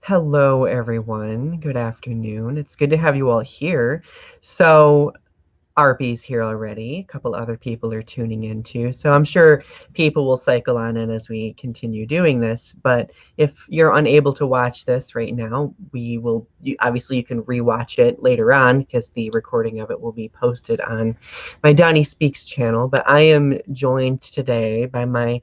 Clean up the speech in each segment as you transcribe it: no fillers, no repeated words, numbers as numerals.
Hello, everyone. Good afternoon. It's good to have you all here. So, Arby's here already. A couple other people are tuning in too. So, I'm sure people will cycle on in as we continue doing this. But if you're unable to watch this right now, obviously you can rewatch it later on because the recording of it will be posted on my Donny Speaks channel. But I am joined today by my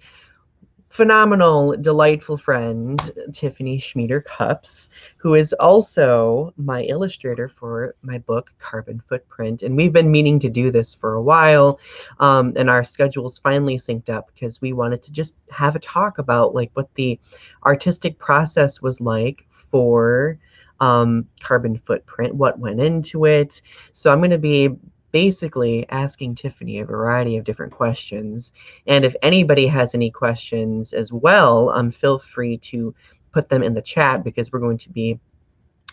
phenomenal, delightful friend, Tiffany Schmieder-Kups, who is also my illustrator for my book, Carbon Footprint. And we've been meaning to do this for a while, and our schedules finally synced up because we wanted to just have a talk about like what the artistic process was like for Carbon Footprint, what went into it. So I'm going to be basically asking Tiffany a variety of different questions. And if anybody has any questions as well, feel free to put them in the chat because we're going to be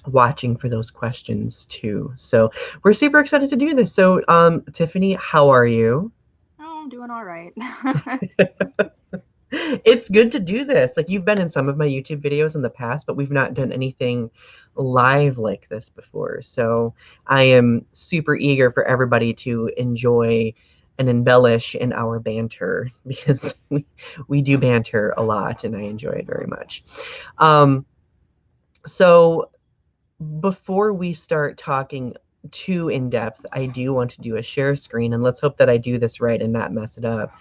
watching for those questions too. So we're super excited to do this. So Tiffany, how are you? Oh, I'm doing all right. It's good to do this. Like you've been in some of my YouTube videos in the past, but we've not done anything live like this before. So I am super eager for everybody to enjoy and embellish in our banter because we do banter a lot and I enjoy it very much. Um, so before we start talking too in depth, I do want to do a share screen and let's hope that I do this right and not mess it up.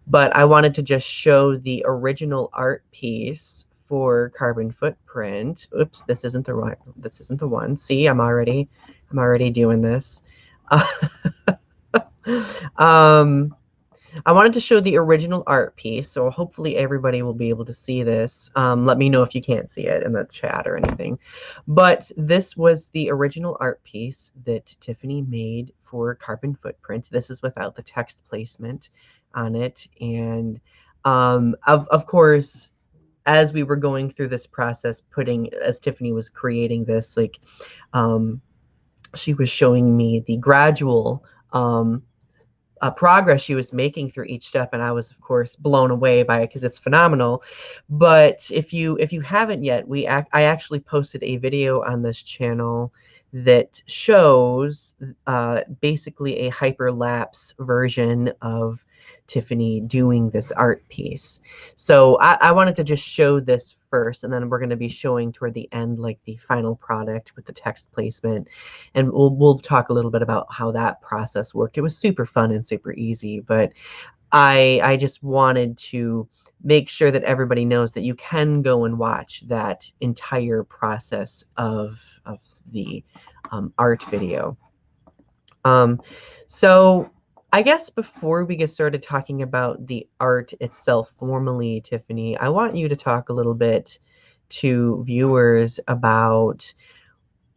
But I wanted to just show the original art piece for Carbon Footprint. Oops, this isn't the right. This isn't the one. See, I'm already doing this. Uh, um, I wanted to show the original art piece, so hopefully everybody will be able to see this. Let me know if you can't see it in the chat or anything. But this was the original art piece that Tiffany made for Carbon Footprint. This is without the text placement on it. And of course, as we were going through this process, as Tiffany was creating this, like, um, she was showing me the gradual progress she was making through each step, and I was of course blown away by it because it's phenomenal. But if you haven't yet, I actually posted a video on this channel that shows basically a hyperlapse version of Tiffany doing this art piece. So I wanted to just show this first, and then we're going to be showing toward the end like the final product with the text placement, and we'll talk a little bit about how that process worked. It was super fun and super easy, but I just wanted to make sure that everybody knows that you can go and watch that entire process of the art video. Um, so I guess before we get started talking about the art itself formally, Tiffany, I want you to talk a little bit to viewers about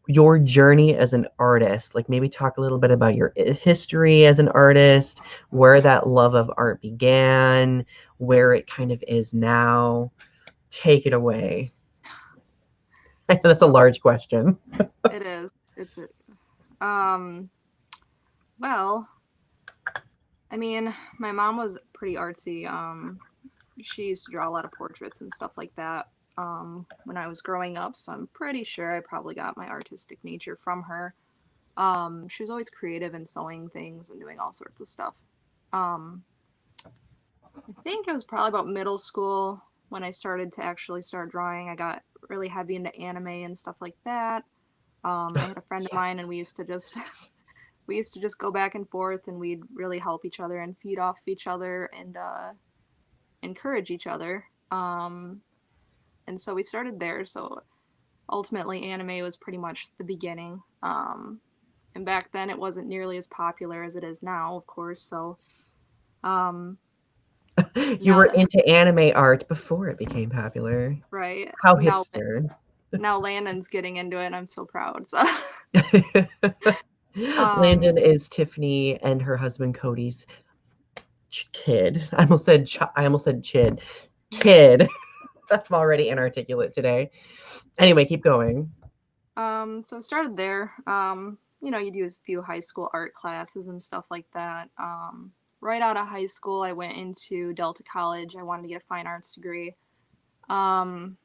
your journey as an artist. Like maybe talk a little bit about your history as an artist, where that love of art began, where it kind of is now. Take it away. That's a large question. It is. It's um well, I mean, my mom was pretty artsy. She used to draw a lot of portraits and stuff like that when I was growing up, so I'm pretty sure I probably got my artistic nature from her. She was always creative and sewing things and doing all sorts of stuff. Um, I think it was probably about middle school when I started to actually start drawing. I got really heavy into anime and stuff like that. I had a friend of mine, and Yes. we used to just go back and forth, and we'd really help each other and feed off each other and encourage each other. And so we started there. So ultimately, anime was pretty much the beginning. And back then, it wasn't nearly as popular as it is now, of course. So um, You were now, into anime art before it became popular. right How now, hipster. now Landon's getting into it, and I'm so proud. So, um, Landon is Tiffany and her husband Cody's kid. I almost said chid. Kid. I'm already inarticulate today. Anyway, keep going. so I started there. You do a few high school art classes and stuff like that. Right out of high school, I went into Delta College. I wanted to get a fine arts degree. Um,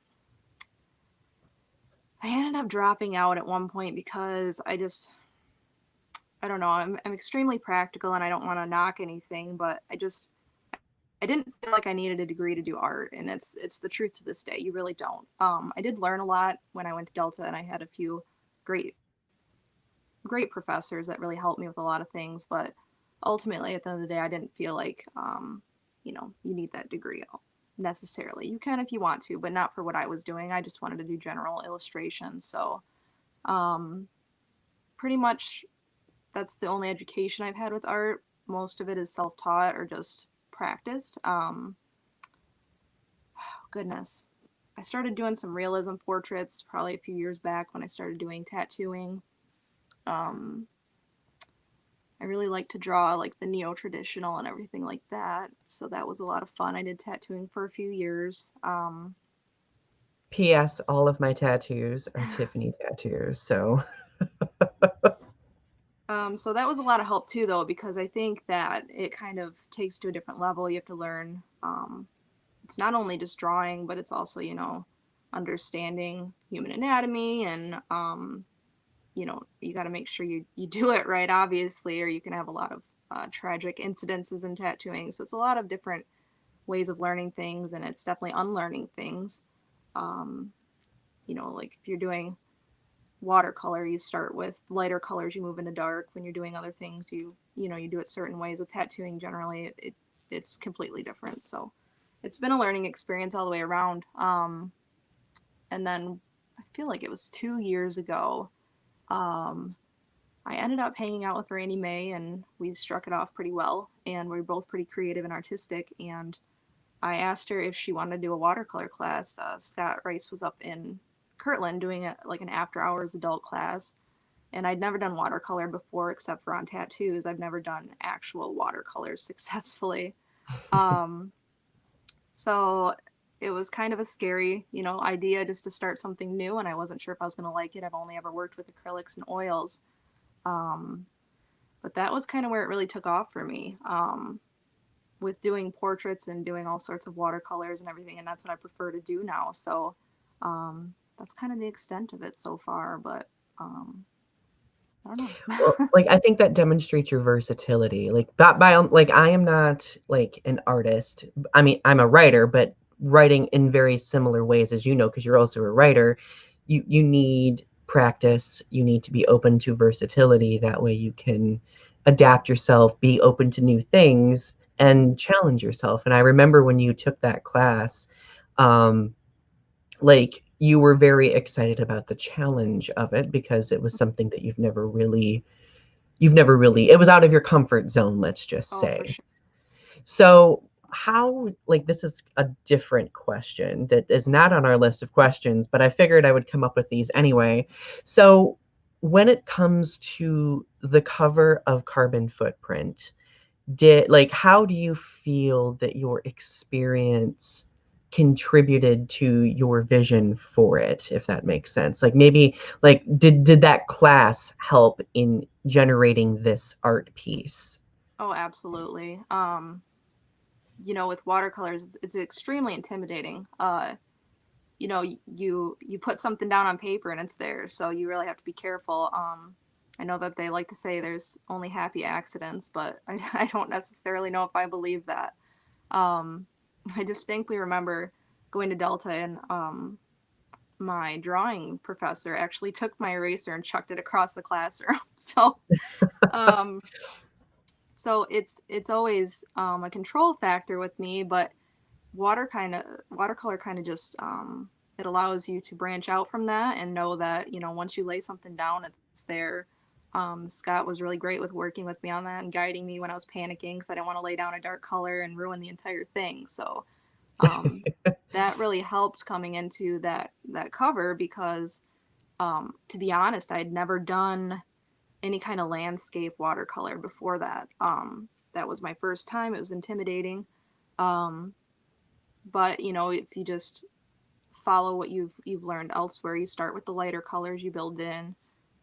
I ended up dropping out at one point because I don't know, I'm extremely practical and I don't want to knock anything, but I didn't feel like I needed a degree to do art, and it's the truth to this day. You really don't. I did learn a lot when I went to Delta, and I had a few great great professors that really helped me with a lot of things. But ultimately, at the end of the day, I didn't feel like you need that degree necessarily. You can if you want to, but not for what I was doing. I just wanted to do general illustration. So um, pretty much that's the only education I've had with art. Most of it is self taught or just practiced. Goodness. I started doing some realism portraits probably a few years back when I started doing tattooing. Um, I really like to draw like the neo traditional and everything like that. So that was a lot of fun. I did tattooing for a few years. P.S. All of my tattoos are Tiffany tattoos. So So that was a lot of help too, though, because I think that it kind of takes to a different level. You have to learn. It's not only just drawing, but it's also understanding human anatomy and you got to make sure you do it right, obviously, or you can have a lot of tragic incidences in tattooing. So it's a lot of different ways of learning things, and it's definitely unlearning things. Um, like if you're doing watercolor, you start with lighter colors, you move into dark. When you're doing other things, you do it certain ways. With tattooing, generally, it's completely different. So it's been a learning experience all the way around. And then I feel like it was 2 years ago. Um, I ended up hanging out with Randy May, and we struck it off pretty well. And we were both pretty creative and artistic. And I asked her if she wanted to do a watercolor class. Scott Rice was up in Kirtland doing like an after hours adult class, and I'd never done watercolor before except for on tattoos. I've never done actual watercolors successfully. Um, so it was kind of a scary, idea just to start something new, and I wasn't sure if I was going to like it. I've only ever worked with acrylics and oils. Um, but that was kind of where it really took off for me. With doing portraits and doing all sorts of watercolors and everything, and that's what I prefer to do now. So that's kind of the extent of it so far, but I don't well, know. like I think that demonstrates your versatility. Like that by like I am not like an artist. I mean, I'm a writer, but writing in very similar ways as you know, because you're also a writer, you need practice. You need to be open to versatility. That way you can adapt yourself, be open to new things, Mhm. and challenge yourself. And I remember when you took that class, um, like you were very excited about the challenge of it because it was something that you've never really it was out of your comfort zone, let's just Oh, for say. sure. So how like this is a different question that is not on our list of questions, but I figured I would come up with these anyway. So when it comes to the cover of Carbon Footprint, did like how do you feel that your experience contributed to your vision for it, if that makes sense? Like maybe like did that class help in generating this art piece? Oh, absolutely. With watercolors, it's extremely intimidating. You put something down on paper and it's there, so you really have to be careful. I know that they like to say there's only happy accidents, but I don't necessarily know if I believe that. Um, I distinctly remember going to Delta, and my drawing professor actually took my eraser and chucked it across the classroom. Um, so it's always a control factor with me, but watercolor kind of just it allows you to branch out from that and know that once you lay something down, it's there. Scott was really great with working with me on that and guiding me when I was panicking because I didn't want to lay down a dark color and ruin the entire thing. So um, that really helped coming into that cover because to be honest, I had never done any kind of landscape watercolor before that. That was my first time. It was intimidating. Um, but if you just follow what you've learned elsewhere, you start with the lighter colors, you build in.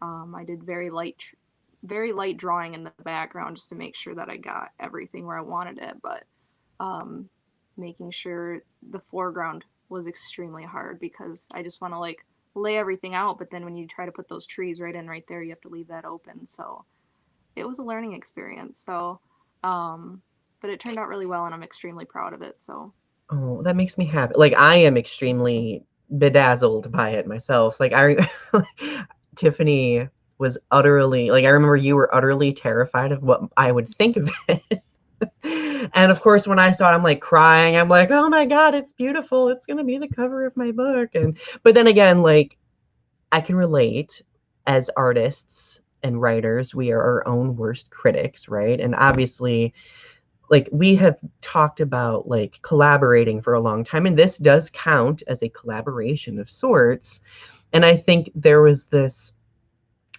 I did very light drawing in the background just to make sure that I got everything where I wanted it, but um, making sure the foreground was extremely hard because I just want to like lay everything out, but then when you try to put those trees right in right there, you have to leave that open. So it was a learning experience. So, but it turned out really well, and I'm extremely proud of it. So, Oh, that makes me happy. Like I am extremely bedazzled by it myself. Like Tiffany was utterly like I remember you were utterly terrified of what I would think of it. And of course when I saw it I'm like crying. I'm like, "Oh my God, it's beautiful. It's going to be the cover of my book." And but then again, like I can relate as artists and writers, we are our own worst critics, right? And obviously like we have talked about like collaborating for a long time and this does count as a collaboration of sorts, and I think there was this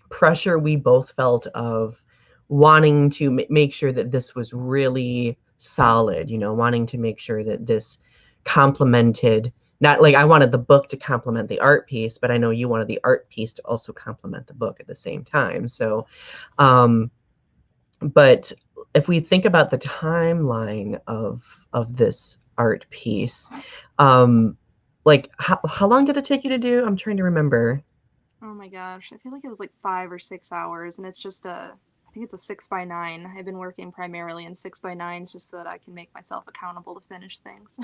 pressure we both felt of wanting to make sure that this was really solid, you know, wanting to make sure that this complemented, not like I wanted the book to complement the art piece, but I know you wanted the art piece to also complement the book at the same time. So um but if we think about the timeline of this art piece, um, like how long did it take you to do? I'm trying to remember. oh my gosh, I feel like it was like 5 or 6 hours, and it's just I think it's a 6 by 9. I've been working primarily in 6 by 9s just so that I can make myself accountable to finish things.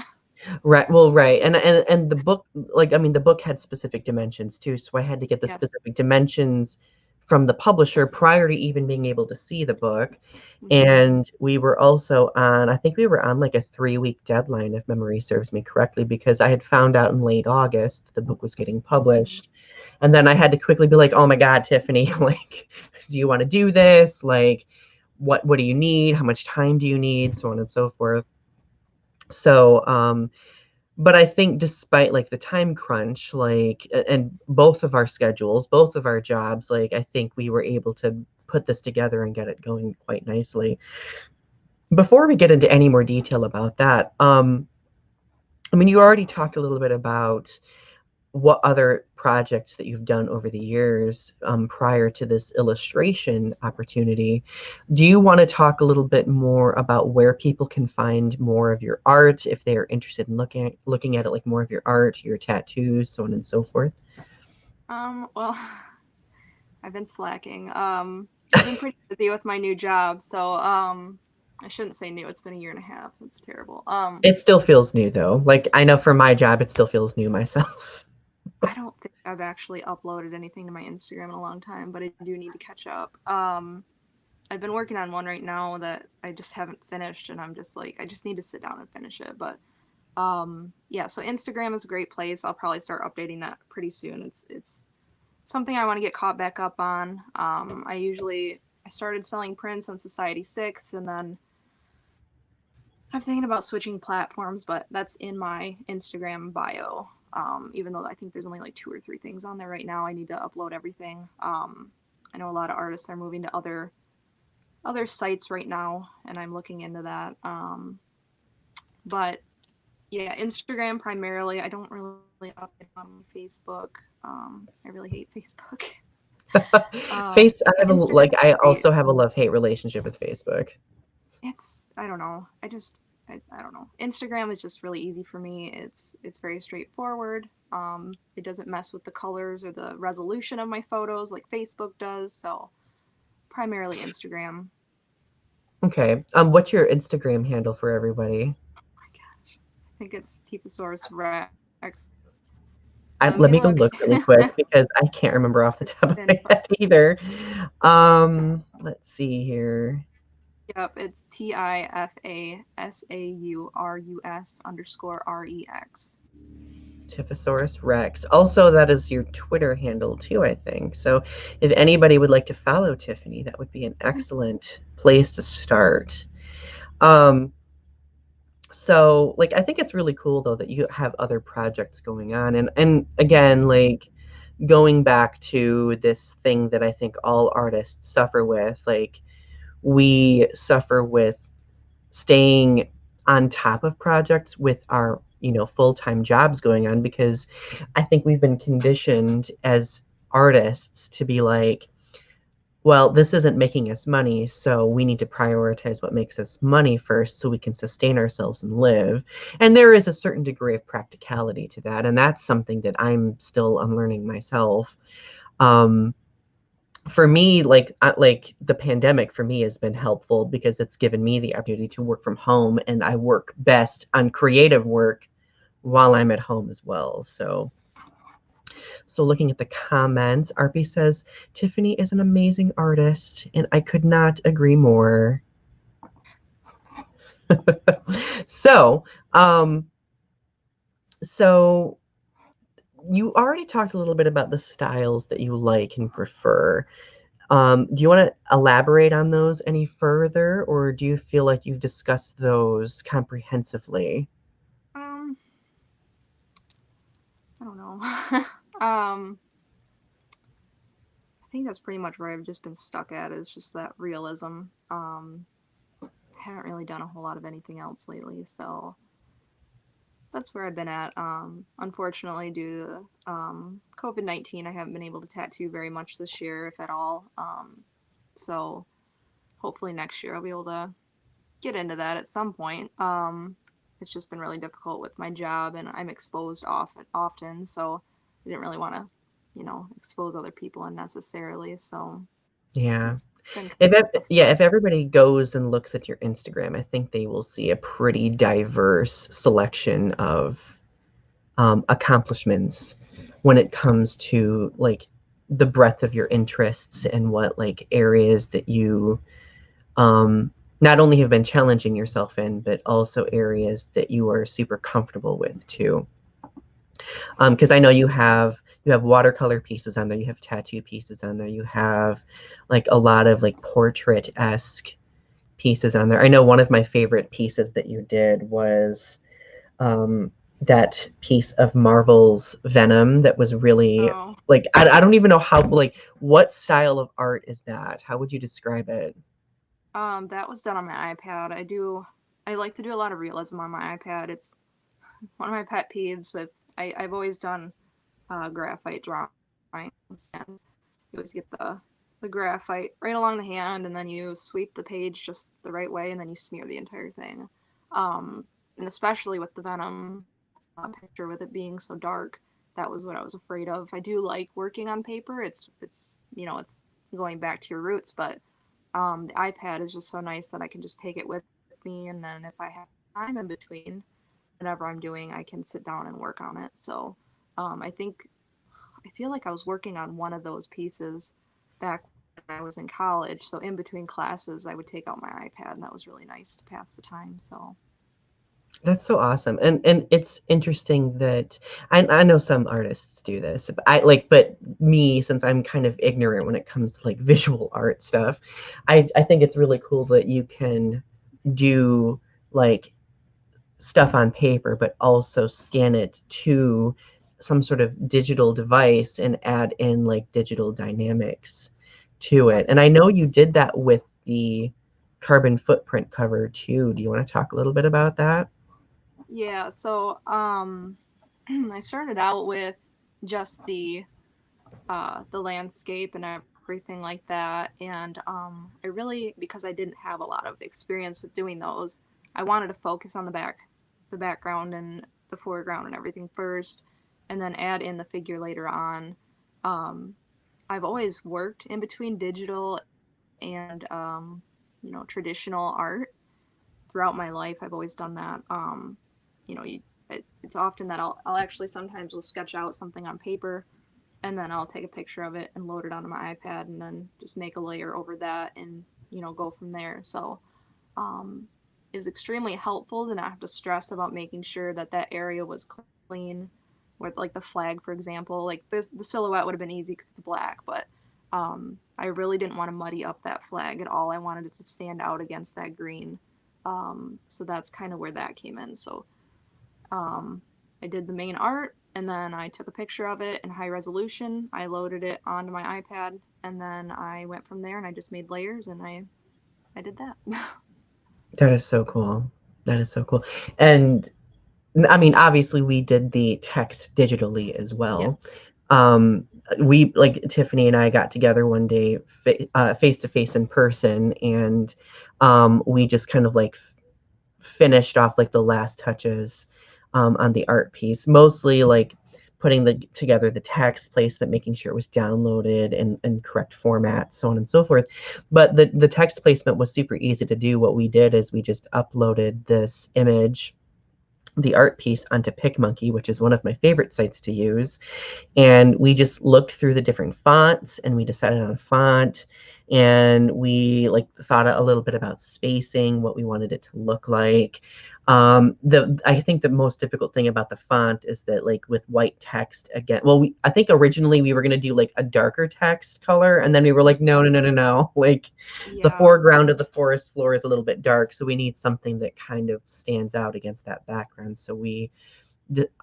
Right. Well, right. And the book, like, I mean, the book had specific dimensions too, so I had to get the Yes. specific dimensions from the publisher prior to even being able to see the book. Hmm. And we were also on, I think we were on like a 3 week deadline, if memory serves me correctly, because I had found out in late August that the book was getting Hmm. published. And then I had to quickly be like, oh my God, Tiffany, like, do you want to do this? Like, what do you need? How much time do you need? So on and so forth. So, but I think despite like the time crunch, like, and both of our schedules, both of our jobs, like, I think we were able to put this together and get it going quite nicely. Before we get into any more detail about that, I mean, you already talked a little bit about what other projects that you've done over the years prior to this illustration opportunity. Do you want to talk a little bit more about where people can find more of your art if they are interested in looking at it, like more of your art, your tattoos, so on and so forth? Well, I've been slacking. I've been pretty busy with my new job, so I shouldn't say new. It's been a year and a half. That's terrible. It still feels new though. Like I know for my job, it still feels new myself. I don't think I've actually uploaded anything to my Instagram in a long time, but I do need to catch up. I've been working on one right now that I just haven't finished, and I'm just like, I just need to sit down and finish it. But yeah, so Instagram is a great place. I'll probably start updating that pretty soon. It's something I want to get caught back up on. I started selling prints on Society 6, and then I'm thinking about switching platforms, but that's in my Instagram bio. Even though I think there's only like 2 or 3 things on there right now, I need to upload everything. I know a lot of artists are moving to other sites right now, and I'm looking into that. But yeah, Instagram primarily. I don't really update on Facebook. I really hate Facebook. I But have a Instagram like I is great. also have a love-hate relationship with Facebook. It's I don't know. I don't know. Instagram is just really easy for me. It's very straightforward. It doesn't mess with the colors or the resolution of my photos like Facebook does. So primarily Instagram. Okay. What's your Instagram handle for everybody? I think it's Tifasaurus Rex. Let Let me me go look. look really quick because I can't remember off the top of Then my head either. Let's see here. yep, it's Tifasaurus_Rex. Tiffanys Rex. Also, that is your Twitter handle too, I think. So if anybody would like to follow Tiffany, that would be an excellent place to start. Um, so like I think it's really cool though that you have other projects going on. And again, like going back to this thing that I think all artists suffer with, like we suffer with staying on top of projects with our, you know, full-time jobs going on because I think we've been conditioned as artists to be like well, this isn't making us money, so we need to prioritize what makes us money first so we can sustain ourselves and live. And there is a certain degree of practicality to that. And that's something that I'm still unlearning myself. Um, for me, like the pandemic for me has been helpful because it's given me the opportunity to work from home, and I work best on creative work while I'm at home as well. So looking at the comments, Arpy says, Tiffany is an amazing artist, and I could not agree more. so, um, so you already talked a little bit about the styles that you like and prefer. Do you want to elaborate on those any further, or do you feel like you've discussed those comprehensively? Um, I don't know. um, I think that's pretty much where I've just been stuck at is just that realism. Haven't really done a whole lot of anything else lately, so that's where I've been at. Unfortunately, due to COVID-19, I haven't been able to tattoo very much this year, if at all. So hopefully next year I'll be able to get into that at some point. It's just been really difficult with my job, and I'm exposed often, so I didn't really want to, expose other people unnecessarily. So Yeah. it's been kind If of tough, yeah, but if everybody goes and looks at your Instagram, I think they will see a pretty diverse selection of accomplishments when it comes to like the breadth of your interests and what like areas that you um, not only have been challenging yourself in, but also areas that you are super comfortable with too. Because I know you have watercolor pieces on there, you have tattoo pieces on there, you have like a lot of like portrait-esque pieces on there. I know one of my favorite pieces that you did was that piece of Marvel's Venom that was really oh, like I don't even know how like what style of art is that? How would you describe it? that was done on my iPad. I like to do a lot of realism on my iPad. It's one of my pet peeves. I've always done graphite drawings, and you always get the graphite right along the hand, and then you sweep the page just the right way, and then you smear the entire thing. And especially with the Venom picture, with it being so dark, that was what I was afraid of. I do like working on paper. It's going back to your roots, but the iPad is just so nice that I can just take it with me, and then if I have time in between whatever I'm doing, I can sit down and work on it. So I feel like I was working on one of those pieces back when I was in college. So in between classes, I would take out my iPad, and that was really nice to pass the time. So That's so awesome. And it's interesting that I know some artists do this, but but me, since I'm kind of ignorant when it comes to like visual art stuff, I think it's really cool that you can do like stuff on paper, but also scan it to some sort of digital device and add in like digital dynamics to it. And I yes, know you did that with the carbon footprint cover too. Do you want to talk a little bit about that? yeah. So I started out with just the landscape and everything like that. And I really, because I didn't have a lot of experience with doing those, I wanted to focus on the background and the foreground and everything first, and then add in the figure later on. Um, I've always worked in between digital and traditional art throughout my life. I've always done that. You know, you, it's often that I'll actually sometimes will sketch out something on paper, and then I'll take a picture of it and load it onto my iPad, and then just make a layer over that, and go from there. So um, it was extremely helpful to not have to stress about making sure that that area was clean. With like the flag, for example, like the silhouette would have been easy because it's black, but I really didn't want to muddy up that flag at all. I wanted it to stand out against that green. So that's kind of where that came in. So um, I did the main art, and then I took a picture of it in high resolution. I loaded it onto my iPad, and then I went from there and I just made layers, and I did that. That is so cool. That is so cool. And I mean, obviously, we did the text digitally as Yes. well. we, like, Tiffany and I got together one day, face to face in person, and we just kind of like finished off like the last touches on the art piece, mostly like putting together the text placement, making sure it was downloaded in correct format, so on and so forth. But the text placement was super easy to do. What we did is we just uploaded this image, the art piece, onto PicMonkey, which is one of my favorite sites to use, and we just looked through the different fonts and we decided on a font, and we like thought a little bit about spacing, what we wanted it to look like. I think the most difficult thing about the font is that, like, with white text again, well, I think originally we were going to do like a darker text color, and then we were like, no, no, no, no, no, like the Yeah. foreground of the forest floor is a little bit dark, so we need something that kind of stands out against that background. So we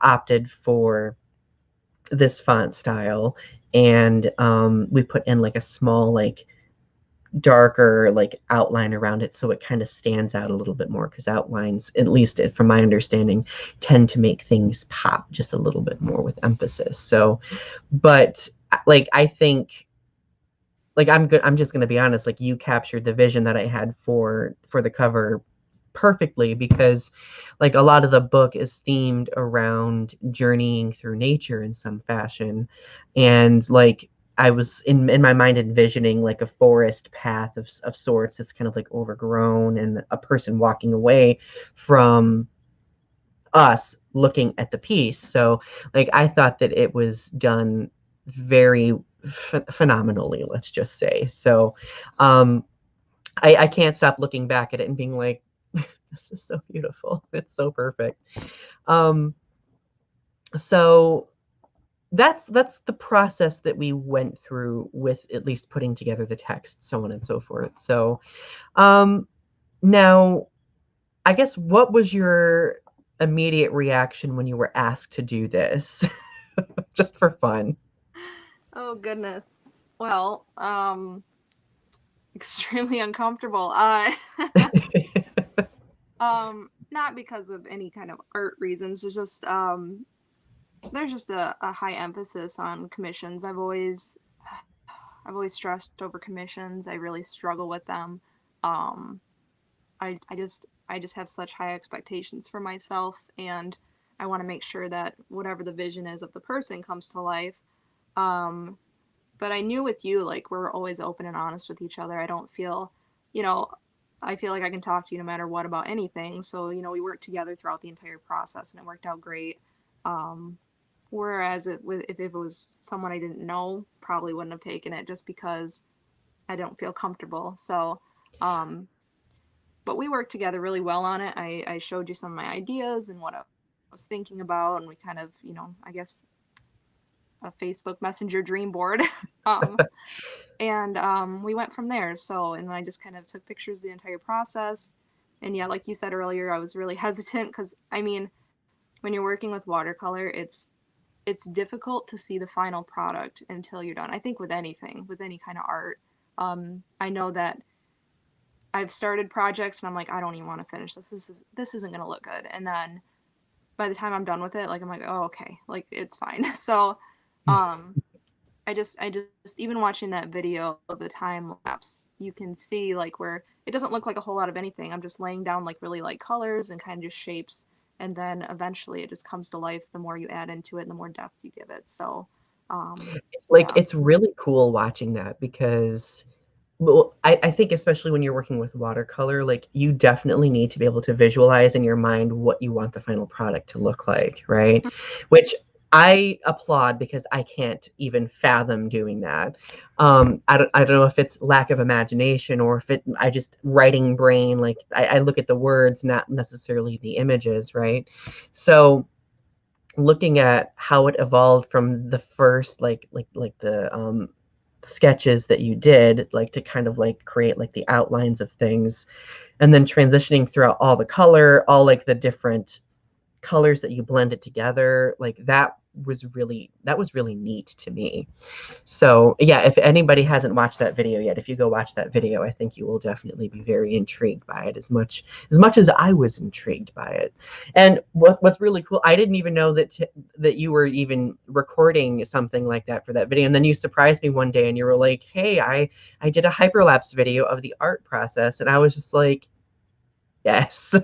opted for this font style, and we put in like a small, like, darker like outline around it, so it kind of stands out a little bit more, because outlines, at least from my understanding, tend to make things pop just a little bit more with emphasis. So, but like, I think, like, I'm just going to be honest, like, you captured the vision that I had for the cover perfectly, because like a lot of the book is themed around journeying through nature in some fashion, and like I was in my mind envisioning like a forest path of sorts that's kind of like overgrown, and a person walking away from us looking at the piece. So like I thought that it was done very phenomenally, let's just say. So um I can't stop looking back at it and being like, this is so beautiful. It's so perfect. Um, so that's the process that we went through with at least putting together the text, so on and so forth. So um, now, I guess, what was your immediate reaction when you were asked to do this, just for fun? Oh goodness. Well, extremely uncomfortable. Not because of any kind of art reasons. It's just there's just a high emphasis on commissions. I've always stressed over commissions. I really struggle with them. Um, I just have such high expectations for myself, and I want to make sure that whatever the vision is of the person comes to life. Um, but I knew with you, like, we're always open and honest with each other. I don't feel, you know, I feel like I can talk to you no matter what about anything. So, we worked together throughout the entire process and it worked out great. Um, Whereas if it was someone I didn't know, probably wouldn't have taken it just because I don't feel comfortable. So, um, but we worked together really well on it. I showed you some of my ideas and what I was thinking about, and we kind of, I guess a Facebook Messenger dream board. um, and we went from there. So, and then I just kind of took pictures of the entire process. And yeah, like you said earlier, I was really hesitant because, I mean, when you're working with watercolor, it's difficult to see the final product until you're done. I think with anything, with any kind of art, I know that I've started projects and I'm like, I don't even want to finish this. This isn't gonna look good. And then by the time I'm done with it, like I'm like, oh okay, like it's fine. So, um, I just even watching that video of the time lapse, you can see like where it doesn't look like a whole lot of anything. I'm just laying down like really light colors and kind of just shapes, and then eventually it just comes to life the more you add into it and the more depth you give it. So, Like, yeah. it's really cool watching that, because, well, I think especially when you're working with watercolor, like, you definitely need to be able to visualize in your mind what you want the final product to look like, right? Which I applaud, because I can't even fathom doing that. I don't know if it's lack of imagination, or if I just writing brain, like I look at the words, not necessarily the images, right? So looking at how it evolved from the first, like the sketches that you did, like to kind of like create like the outlines of things, and then transitioning throughout all the color, all like the different colors that you blended together, like was really neat to me. So yeah, if anybody hasn't watched that video yet, if you go watch that video, I think you will definitely be very intrigued by it as much as I was intrigued by it. And what's really cool, I didn't even know that you were even recording something like that for that video. And then you surprised me one day and you were like, "Hey, I did a hyperlapse video of the art process." And I was just like, "Yes."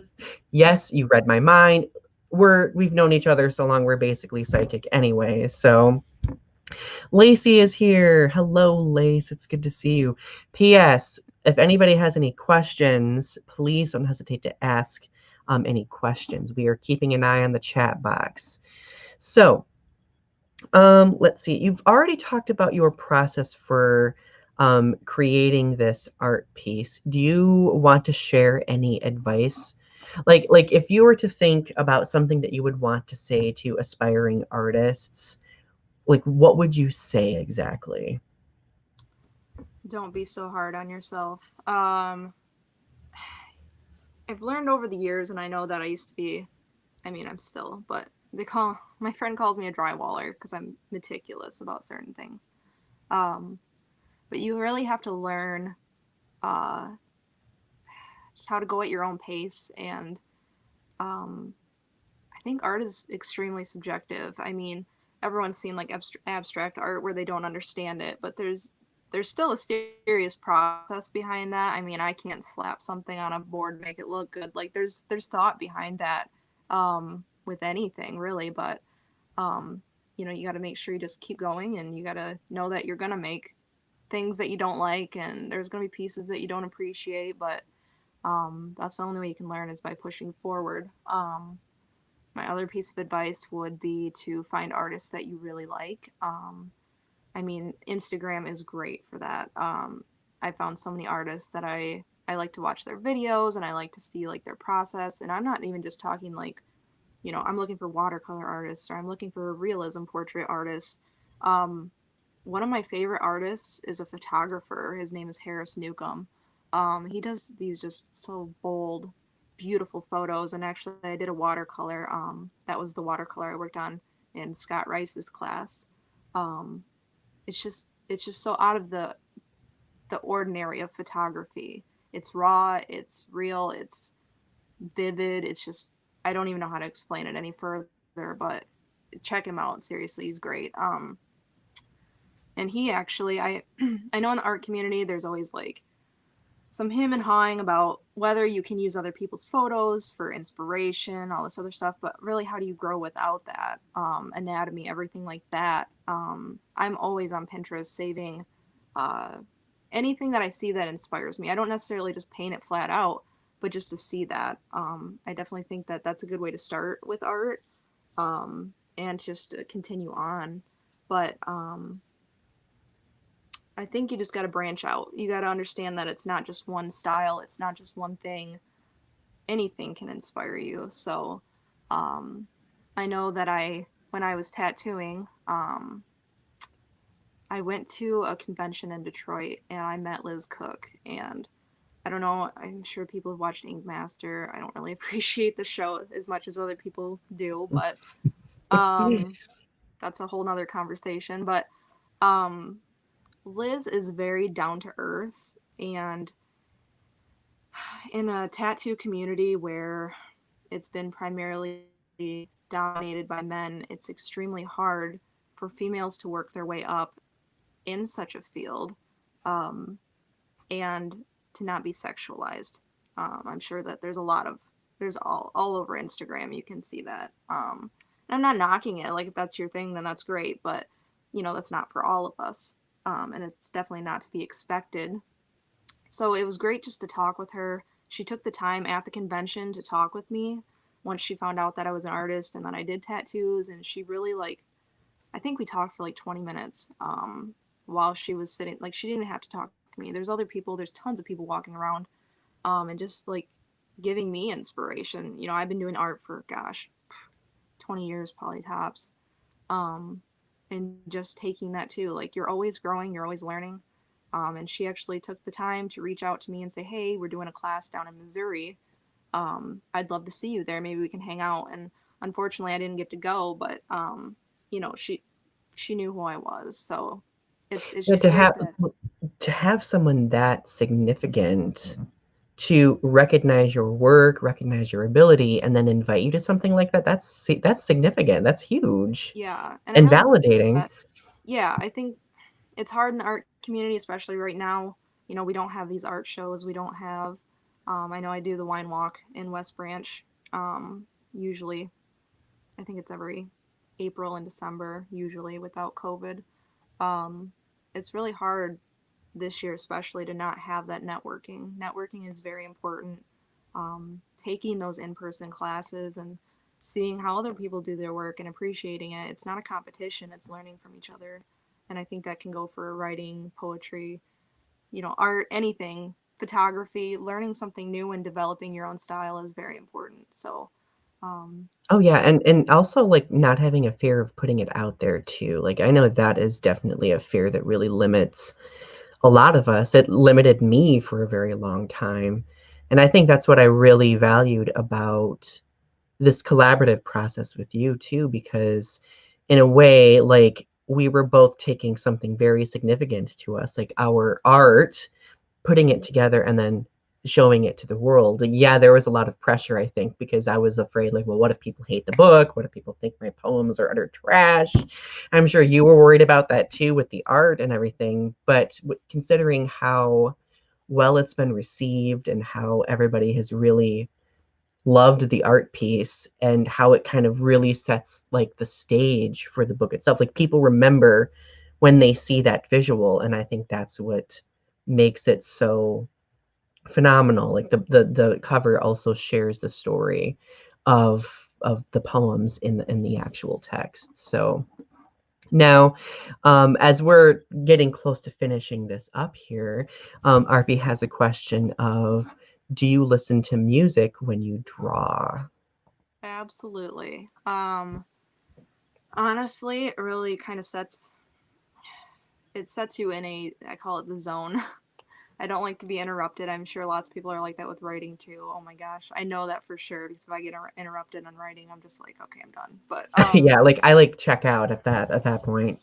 Yes, you read my mind. We've known each other so long, we're basically psychic anyway. So Lacey is here. Hello, Lace. It's good to see you. P.S. If anybody has any questions, please don't hesitate to ask any questions. We are keeping an eye on the chat box. So, let's see. You've already talked about your process for creating this art piece. Do you want to share any advice? Like if you were to think about something that you would want to say to aspiring artists, like what would you say exactly? Don't be so hard on yourself. I've learned over the years, and I know that I used to be. I mean, I'm still, but they call my friend calls me a drywaller because I'm meticulous about certain things. Um, but you really have to learn uh, just how to go at your own pace, and um, I think art is extremely subjective. I mean, everyone's seen like abstract art where they don't understand it, but there's still a serious process behind that. I mean, I can't slap something on a board and make it look good. Like there's thought behind that with anything really, but um, you got to make sure you just keep going, and you got to know that you're gonna make things that you don't like, and there's gonna be pieces that you don't appreciate, but that's the only way you can learn is by pushing forward. My other piece of advice would be to find artists that you really like. I mean, Instagram is great for that. I found so many artists that I like to watch their videos, and I like to see like their process. And I'm not even just talking like, I'm looking for watercolor artists, or I'm looking for realism portrait artists. Um, One of my favorite artists is a photographer. His name is Harris Newcomb. He does these just so bold, beautiful photos. And actually, I did a watercolor. That was the watercolor I worked on in Scott Rice's class. Um, it's just so out of the ordinary of photography. It's raw. It's real. It's vivid. It's just I don't even know how to explain it any further. But check him out. Seriously, he's great. And he actually I know in the art community there's always like some him and hawing about whether you can use other people's photos for inspiration, all this other stuff, but really how do you grow without that? Anatomy, everything like that. I'm always on Pinterest saving uh, anything that I see that inspires me. I don't necessarily just paint it flat out, but just to see that. I definitely think that that's a good way to start with art, and just to continue on. But I think you just got to branch out. You got to understand that it's not just one style, it's not just one thing. Anything can inspire you. So, um, I know that when I was tattooing, I went to a convention in Detroit and I met Liz Cook. And I don't know, I'm sure people have watched Ink Master. I don't really appreciate the show as much as other people do, but um, that's a whole nother conversation. But um, Liz is very down to earth, and in a tattoo community where it's been primarily dominated by men, it's extremely hard for females to work their way up in such a field, um, and to not be sexualized. I'm sure that there's all over Instagram. You can see that. And I'm not knocking it. Like if that's your thing, then that's great. But that's not for all of us, and it's definitely not to be expected. So it was great just to talk with her. She took the time at the convention to talk with me once she found out that I was an artist and that I did tattoos. And she really, like, I think we talked for like 20 minutes while she was sitting. Like, she didn't have to talk to me. There's other people, there's tons of people walking around, and just like giving me inspiration. I've been doing art for, gosh, 20 years, probably tops. Um, and just taking that too. Like, you're always growing, you're always learning. And she actually took the time to reach out to me and say, "Hey, we're doing a class down in Missouri. I'd love to see you there. Maybe we can hang out." And unfortunately, I didn't get to go, but she knew who I was. So it's Yeah, just weird that to have someone that significant to recognize your work, recognize your ability, and then invite you to something like that, that's significant. That's huge yeah, and I and really appreciate validating. that. Yeah, I think it's hard in the art community, especially right now. We don't have these art shows. We don't have. I know I do the wine walk in West Branch. Usually, I think it's every April and December. Usually, without COVID, um, it's really hard this year, especially to not have that networking. Networking is very important. Taking those in-person classes and seeing how other people do their work and appreciating it. It's not a competition. It's learning from each other, and I think that can go for writing, poetry, art, anything, photography. Learning something new and developing your own style is very important. So, um, Oh yeah, and also like not having a fear of putting it out there too. Like I know that is definitely a fear that really limits a lot of us. It limited me for a very long time. And I think that's what I really valued about this collaborative process with you too, because in a way, like we were both taking something very significant to us, like our art, putting it together and then showing it to the world. And yeah, there was a lot of pressure, I think, because I was afraid, like, well, what if people hate the book? What if people think my poems are utter trash? I'm sure you were worried about that too with the art and everything. But considering how well it's been received and how everybody has really loved the art piece and how it kind of really sets like the stage for the book itself. Like people remember when they see that visual, and I think that's what makes it so phenomenal. Like the cover also shares the story of the poems in the actual text. So now, as we're getting close to finishing this up here, RP has a question of, do you listen to music when you draw? absolutely. Honestly, it really kind of sets you in a, I call it the zone. I don't like to be interrupted. I'm sure lots of people are like that with writing too. Oh my gosh, I know that for sure because if I get interrupted on writing, I'm just like, okay, I'm done. But Yeah, like I like check out at that point.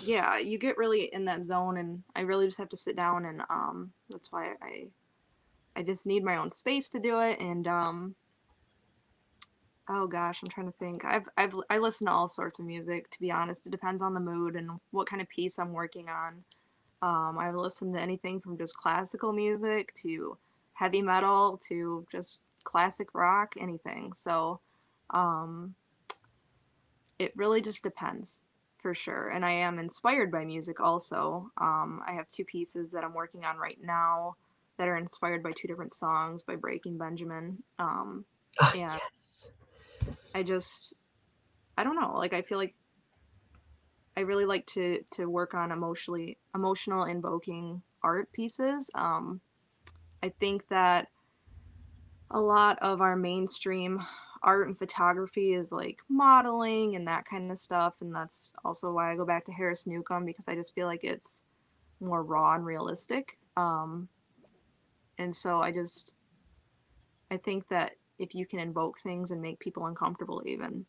yeah, you get really in that zone, and I really just have to sit down, and that's why I just need my own space to do it. And oh gosh, I'm trying to think. I listen to all sorts of music. To be honest, it depends on the mood and what kind of piece I'm working on. I've listened to anything from just classical music to heavy metal to just classic rock, anything. So um, it really just depends for sure. And I am inspired by music also. I have two pieces that I'm working on right now that are inspired by two different songs by Breaking Benjamin. Oh, And yes. I just, I don't know, like I feel like I really like to work on emotional invoking art pieces. I think that a lot of our mainstream art and photography is like modeling and that kind of stuff, and that's also why I go back to Harris Newcomb because I just feel like it's more raw and realistic. And so I think that if you can invoke things and make people uncomfortable, even,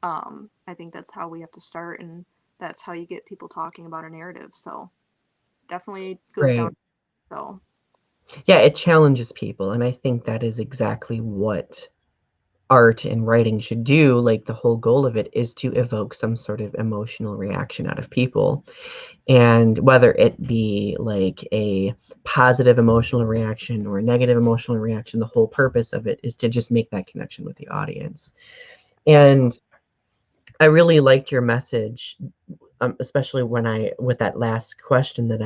I think that's how we have to start, and that's how you get people talking about a narrative. So definitely goes down. Right. So Yeah, it challenges people, and I think that is exactly what art and writing should do. Like the whole goal of it is to evoke some sort of emotional reaction out of people. And whether it be like a positive emotional reaction or a negative emotional reaction, the whole purpose of it is to just make that connection with the audience. absolutely. And I really liked your message, especially when with that last question that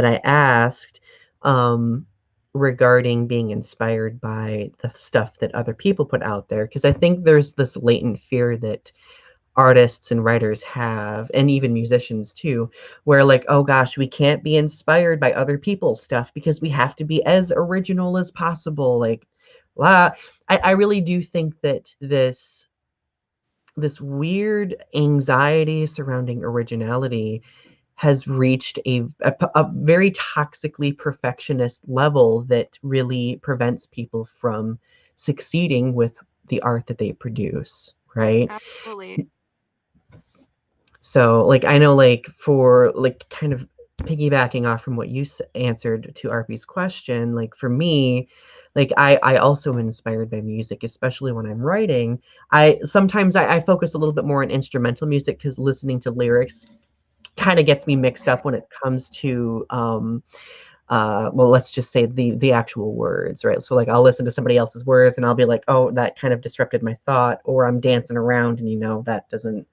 I asked, um, regarding being inspired by the stuff that other people put out there. Because I think there's this latent fear that artists and writers have, and even musicians too, where like, oh gosh, we can't be inspired by other people's stuff because we have to be as original as possible. Like, la. I really do think that this weird anxiety surrounding originality has reached a very toxically perfectionist level that really prevents people from succeeding with the art that they produce, right? Absolutely. So, like, I know, like, for like kind of piggybacking off from what you answered to RP's question, like for me, like I also am inspired by music, especially when I'm writing. I sometimes I focus a little bit more on instrumental music because listening to lyrics kind of gets me mixed up when it comes to well, let's just say the actual words, right? So like I'll listen to somebody else's words and I'll be like, oh, that kind of disrupted my thought, or I'm dancing around and that doesn't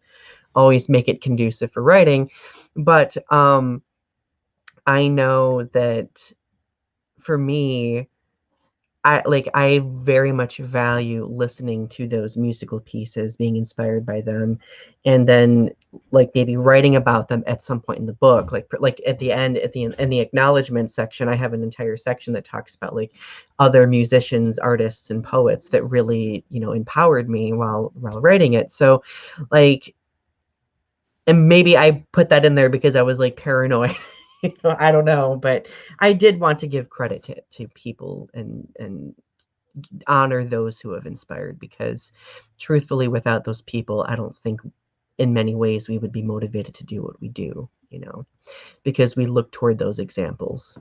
always make it conducive for writing. But I know that for me, I very much value listening to those musical pieces, being inspired by them, and then like maybe writing about them at some point in the book. Like at the end, in the acknowledgement section, I have an entire section that talks about like other musicians, artists, and poets that really empowered me while writing it. So like, and maybe I put that in there because I was like paranoid. I don't know, but I did want to give credit to people and honor those who have inspired, because truthfully, without those people, I don't think in many ways we would be motivated to do what we do, because we look toward those examples.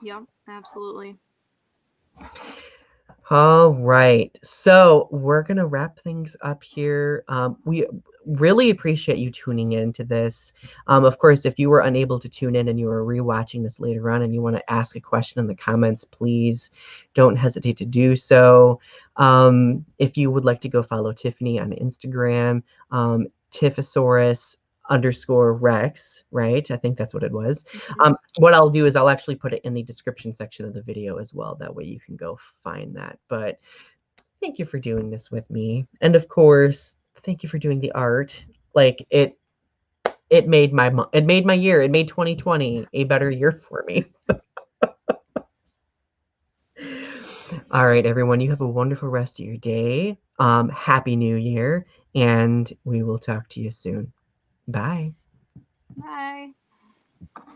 Yep, absolutely. All right. So we're going to wrap things up here. We really appreciate you tuning in to this. Of course, if you were unable to tune in and you are rewatching this later on and you want to ask a question in the comments, please don't hesitate to do so. If you would like to go follow Tiffany on Instagram, Tiffosaurus underscore Rex, right? I think that's what it was. Mhm. What I'll do is I'll actually put it in the description section of the video as well. That way you can go find that. But thank you for doing this with me. And of course, thank you for doing the art. Like it made my year. It made 2020 a better year for me. All right, everyone, you have a wonderful rest of your day. Happy New Year, and we will talk to you soon. Bye. Bye.